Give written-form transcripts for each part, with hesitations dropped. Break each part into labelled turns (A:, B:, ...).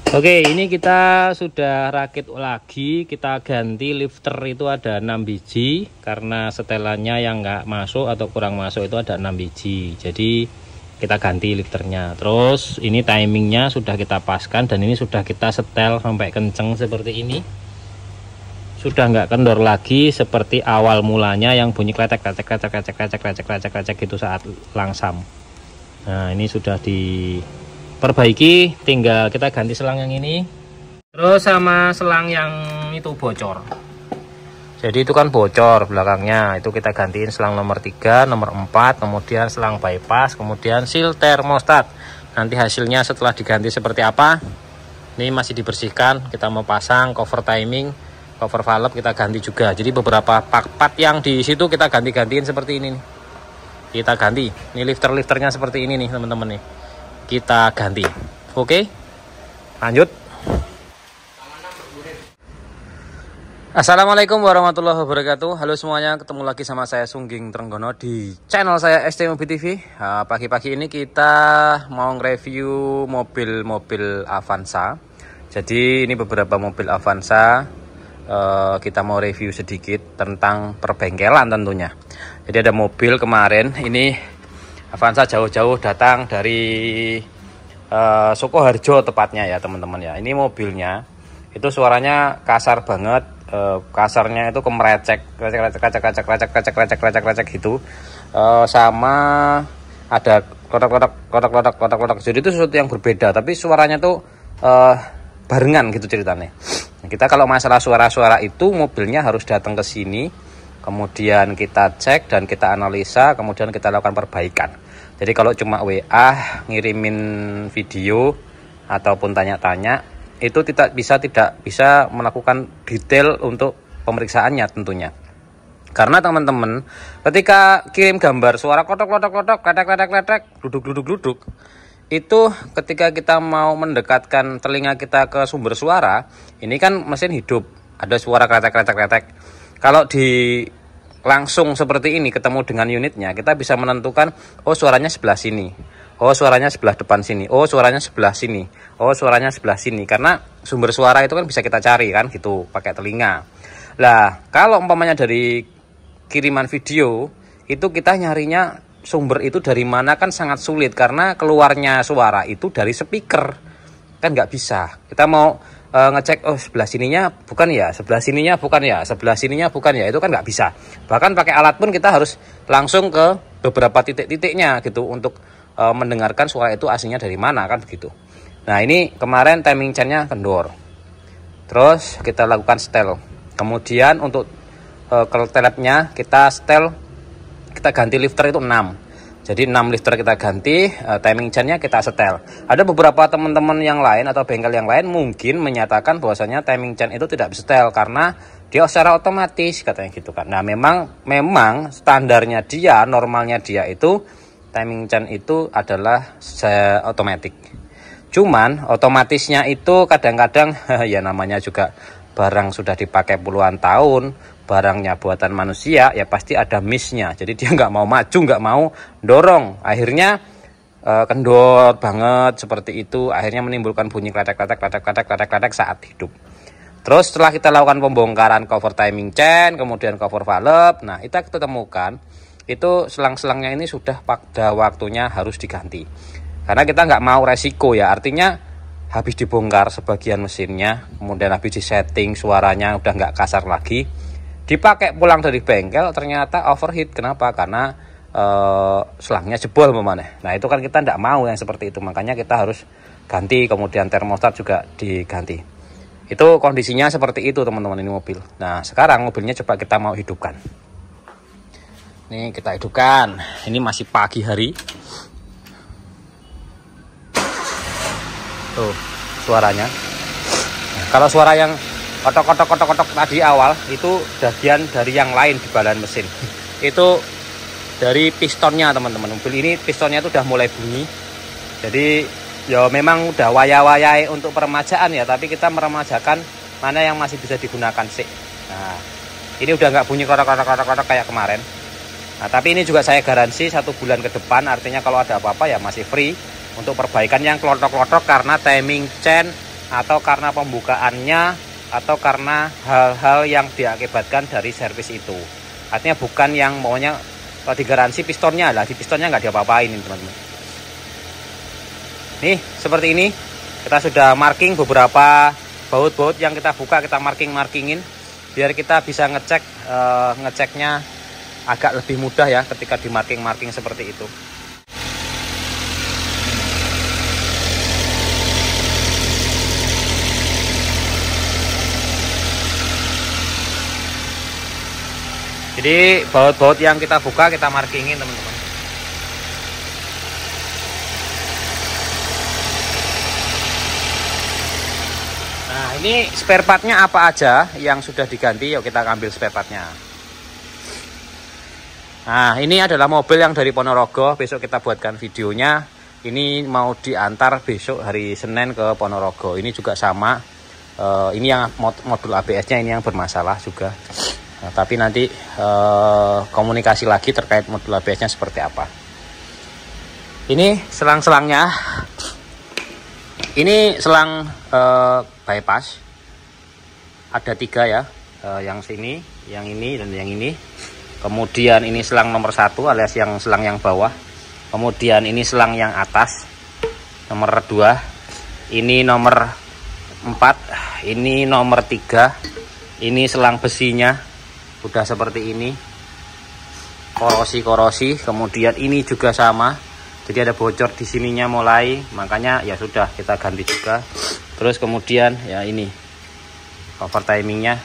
A: Oke, ini kita sudah rakit lagi. Kita ganti lifter itu ada 6 biji karena setelannya yang nggak masuk atau kurang masuk itu ada 6 biji. Jadi kita ganti lifternya. Terus ini timingnya sudah kita paskan dan ini sudah kita setel sampai kenceng seperti ini. Sudah nggak kendor lagi seperti awal mulanya yang bunyi kletek gitu saat langsam. Nah, ini sudah diperbaiki, tinggal kita ganti selang yang ini. Terus sama selang yang itu bocor. Jadi itu kan bocor belakangnya, itu kita gantiin selang nomor 3, nomor 4, kemudian selang bypass, kemudian seal termostat. Nanti hasilnya setelah diganti seperti apa? Ini masih dibersihkan, kita mau pasang cover timing, cover valve kita ganti juga. Jadi beberapa part yang di situ kita ganti-gantiin seperti ini nih. Kita ganti. Ini lifter-lifternya seperti ini nih, teman-teman nih. Kita ganti. Oke. Lanjut. Assalamualaikum warahmatullahi wabarakatuh. Halo semuanya, ketemu lagi sama saya Sungging Trenggono di channel saya ST Mobil TV. Pagi-pagi ini kita mau nge-review mobil-mobil Avanza. Jadi ini beberapa mobil Avanza. Kita mau review sedikit tentang perbengkelan tentunya. Jadi ada mobil kemarin ini Avanza jauh-jauh datang dari Sukoharjo tepatnya ya teman-teman ya. Ini mobilnya itu suaranya kasar banget. Kasarnya itu kemerecek gitu, sama ada kotak-kotak. Jadi itu sesuatu yang berbeda, tapi suaranya tuh barengan gitu ceritanya. Nah, kita kalau masalah suara-suara itu mobilnya harus datang ke sini, kemudian kita cek dan kita analisa, kemudian kita lakukan perbaikan. Jadi kalau cuma WA ngirimin video ataupun tanya-tanya itu tidak bisa melakukan detail untuk pemeriksaannya tentunya. Karena teman-teman ketika kirim gambar suara kotok-kotok, kletek, duduk, itu ketika kita mau mendekatkan telinga kita ke sumber suara, ini kan mesin hidup, ada suara kletek. Kalau di langsung seperti ini ketemu dengan unitnya, kita bisa menentukan oh suaranya sebelah sini. Oh suaranya sebelah depan sini, oh suaranya sebelah sini, oh suaranya sebelah sini. Karena sumber suara itu kan bisa kita cari kan gitu pakai telinga. Lah kalau umpamanya dari kiriman video itu kita nyarinya sumber itu dari mana kan sangat sulit. Karena keluarnya suara itu dari speaker kan nggak bisa. Kita mau ngecek oh sebelah sininya bukan ya, sebelah sininya bukan ya, sebelah sininya bukan ya, itu kan nggak bisa. Bahkan pakai alat pun kita harus langsung ke beberapa titik-titiknya gitu untuk mendengarkan suara itu aslinya dari mana kan begitu. Nah ini kemarin timing chainnya kendor, terus kita lakukan setel. Kemudian untuk ketelepnya kita setel, kita ganti lifter itu 6. Jadi 6 lifter kita ganti, timing chainnya kita setel. Ada beberapa teman-teman yang lain atau bengkel yang lain mungkin menyatakan bahwasanya timing chain itu tidak bisa setel karena dia secara otomatis katanya gitu kan. Nah memang standarnya dia, normalnya dia itu timing chain itu adalah otomatis. Cuman otomatisnya itu kadang-kadang ya namanya juga barang sudah dipakai puluhan tahun, barangnya buatan manusia, ya pasti ada missnya. Jadi dia nggak mau maju, nggak mau dorong, akhirnya kendor banget seperti itu. Akhirnya menimbulkan bunyi kletek saat hidup. Terus setelah kita lakukan pembongkaran cover timing chain, kemudian cover valve, nah kita temukan itu selang-selangnya ini sudah pada waktunya harus diganti. Karena kita nggak mau resiko ya, artinya habis dibongkar sebagian mesinnya, kemudian habis disetting suaranya udah nggak kasar lagi, dipakai pulang dari bengkel ternyata overheat. Kenapa? Karena selangnya jebol memang. Nah itu kan kita nggak mau yang seperti itu, makanya kita harus ganti, kemudian termostat juga diganti. Itu kondisinya seperti itu teman-teman ini mobil. Nah sekarang mobilnya coba kita mau hidupkan. Nih kita hidupkan. Ini masih pagi hari. Tuh suaranya. Nah, kalau suara yang kotok tadi awal itu bagian dari yang lain di badan mesin. Itu dari pistonnya teman-teman. Mobil ini pistonnya itu udah mulai bunyi. Jadi ya memang udah waya-wayai untuk peremajaan ya, tapi kita meremajakan mana yang masih bisa digunakan sih. Nah Ini udah nggak bunyi kotak-kotak kayak kemarin. Nah, tapi ini juga saya garansi 1 bulan ke depan, artinya kalau ada apa-apa ya masih free untuk perbaikan yang klotok-klotok karena timing chain atau karena pembukaannya atau karena hal-hal yang diakibatkan dari servis itu. Artinya bukan yang maunya kalau digaransi pistonnya lah, di pistonnya nggak diapa-apain ini teman-teman. Nih seperti ini kita sudah marking beberapa baut-baut yang kita buka, kita markingin biar kita bisa ngeceknya agak lebih mudah ya ketika di marking seperti itu. Jadi baut-baut yang kita buka kita markingin teman-teman. Nah ini spare partnya apa aja yang sudah diganti, yuk kita ambil spare partnya. Nah ini adalah mobil yang dari Ponorogo, besok kita buatkan videonya. Ini mau diantar besok hari Senin ke Ponorogo. Ini juga sama, ini yang modul ABS-nya ini yang bermasalah juga. Nah, tapi nanti komunikasi lagi terkait modul ABS-nya seperti apa. Ini selang-selangnya. Ini selang bypass. Ada 3 ya, yang sini, yang ini, dan yang ini. Kemudian ini selang nomor 1 alias yang selang yang bawah. Kemudian ini selang yang atas nomor 2. Ini nomor 4. Ini nomor 3. Ini selang besinya udah seperti ini, korosi. Kemudian ini juga sama, jadi ada bocor di sininya mulai, makanya ya sudah kita ganti juga. Terus kemudian ya ini cover timingnya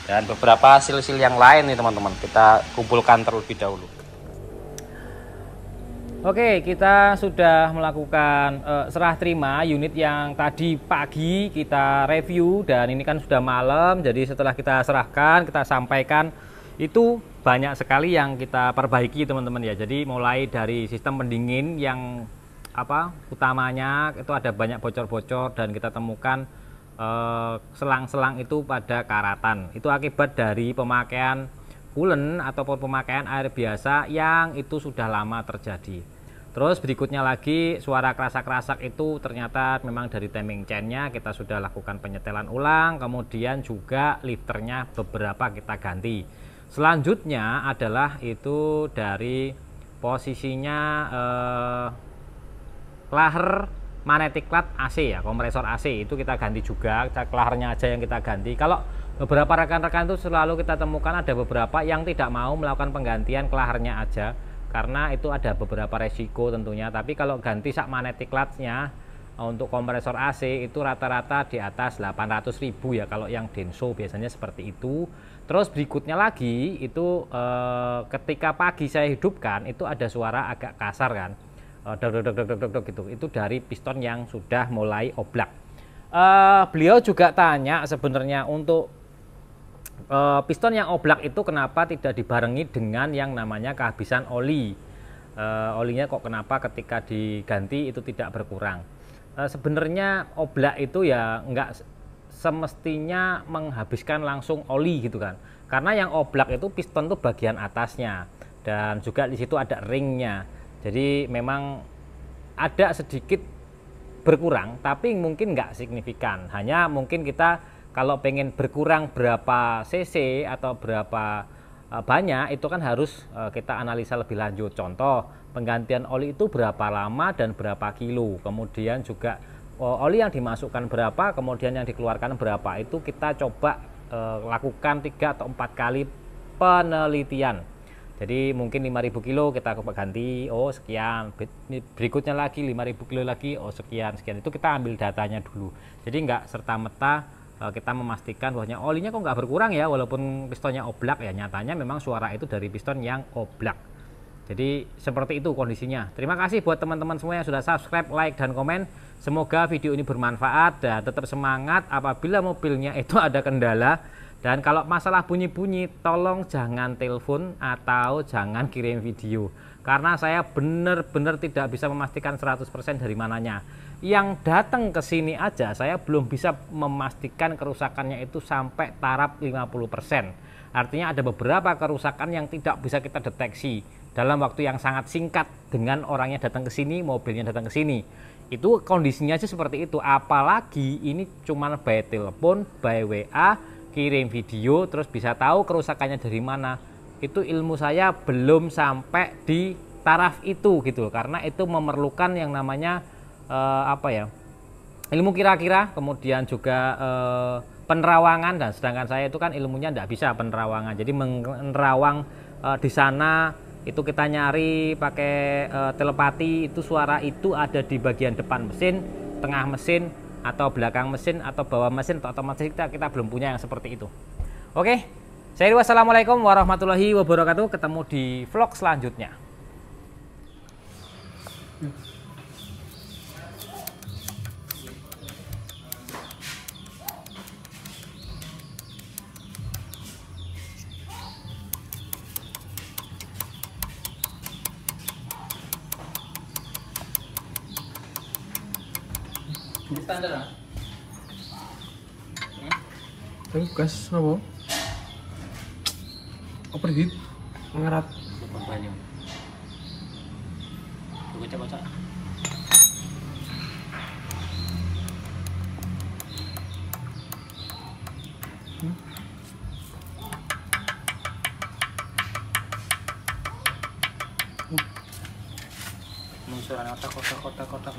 A: dan beberapa hasil-hasil yang lain nih teman-teman, kita kumpulkan terlebih dahulu. Oke, kita sudah melakukan serah terima unit yang tadi pagi kita review, dan ini kan sudah malam, jadi setelah kita serahkan, kita sampaikan, itu banyak sekali yang kita perbaiki teman-teman ya. Jadi mulai dari sistem pendingin yang utamanya itu ada banyak bocor-bocor, dan kita temukan selang-selang itu pada karatan. Itu akibat dari pemakaian coolant ataupun pemakaian air biasa yang itu sudah lama terjadi. Terus berikutnya lagi suara kerasak-kerasak itu ternyata memang dari timing chainnya, kita sudah lakukan penyetelan ulang, kemudian juga lifternya beberapa kita ganti. Selanjutnya adalah itu dari posisinya klaher magnetic clutch AC ya, kompresor AC itu kita ganti juga, klahernya aja yang kita ganti. Kalau beberapa rekan-rekan itu selalu kita temukan ada beberapa yang tidak mau melakukan penggantian klahernya aja, karena itu ada beberapa resiko tentunya. Tapi kalau ganti sak magnetic clutch-nya untuk kompresor AC itu rata-rata di atas 800.000 ya, kalau yang Denso biasanya seperti itu. Terus berikutnya lagi itu ketika pagi saya hidupkan itu ada suara agak kasar kan, dok gitu. Itu dari piston yang sudah mulai oblak. Beliau juga tanya sebenarnya untuk piston yang oblak itu kenapa tidak dibarengi dengan yang namanya kehabisan oli. Olinya kok kenapa ketika diganti itu tidak berkurang. Sebenarnya oblak itu ya enggak semestinya menghabiskan langsung oli gitu kan, karena yang oblak itu piston tuh bagian atasnya, dan juga di situ ada ringnya. Jadi memang ada sedikit berkurang, tapi mungkin nggak signifikan. Hanya mungkin kita kalau pengen berkurang berapa cc atau berapa banyak, itu kan harus kita analisa lebih lanjut. Contoh, penggantian oli itu berapa lama dan berapa kilo, kemudian juga oli yang dimasukkan berapa, kemudian yang dikeluarkan berapa. Itu kita coba lakukan 3 atau 4 kali penelitian. Jadi mungkin 5.000 kilo kita ganti, oh sekian, berikutnya lagi 5.000 kilo lagi, oh sekian. Itu kita ambil datanya dulu. Jadi nggak serta-merta kita memastikan bahwanya olinya kok nggak berkurang ya walaupun pistonnya oblak ya, nyatanya memang suara itu dari piston yang oblak. Jadi seperti itu kondisinya. Terima kasih buat teman-teman semua yang sudah subscribe, like, dan komen. Semoga video ini bermanfaat dan tetap semangat apabila mobilnya itu ada kendala. Dan kalau masalah bunyi-bunyi, tolong jangan telepon atau jangan kirim video, karena saya benar-benar tidak bisa memastikan 100% dari mananya. yang datang ke sini aja saya belum bisa memastikan kerusakannya itu sampai taraf 50%. Artinya ada beberapa kerusakan yang tidak bisa kita deteksi dalam waktu yang sangat singkat dengan orangnya datang ke sini, mobilnya datang ke sini. Itu kondisinya aja seperti itu. Apalagi ini cuma by telepon, by WA, kirim video, terus bisa tahu kerusakannya dari mana. Itu ilmu saya belum sampai di taraf itu gitu, karena itu memerlukan yang namanya ilmu kira-kira, kemudian juga penerawangan, dan sedangkan saya itu kan ilmunya tidak bisa penerawangan. Jadi menerawang di sana itu kita nyari pakai telepati, itu suara itu ada di bagian depan mesin, tengah mesin, atau belakang mesin, atau bawah mesin, atau otomatis kita belum punya yang seperti itu. Oke, saya wassalamualaikum warahmatullahi wabarakatuh. Ketemu di vlog selanjutnya. Ini standar lah.
B: Tapi gas apa? Overheat ngerat.
A: Bukan banyak. Kocak-kocak. Musuhan kotak-kotak.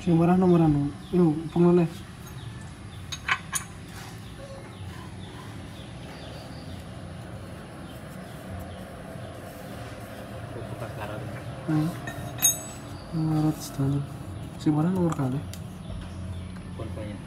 B: Sing marah nomor anu. Yo, pengennya.
A: Bukan karat.
B: Ngerat standar. Sing marah nomor kali.
A: Bukan banyak.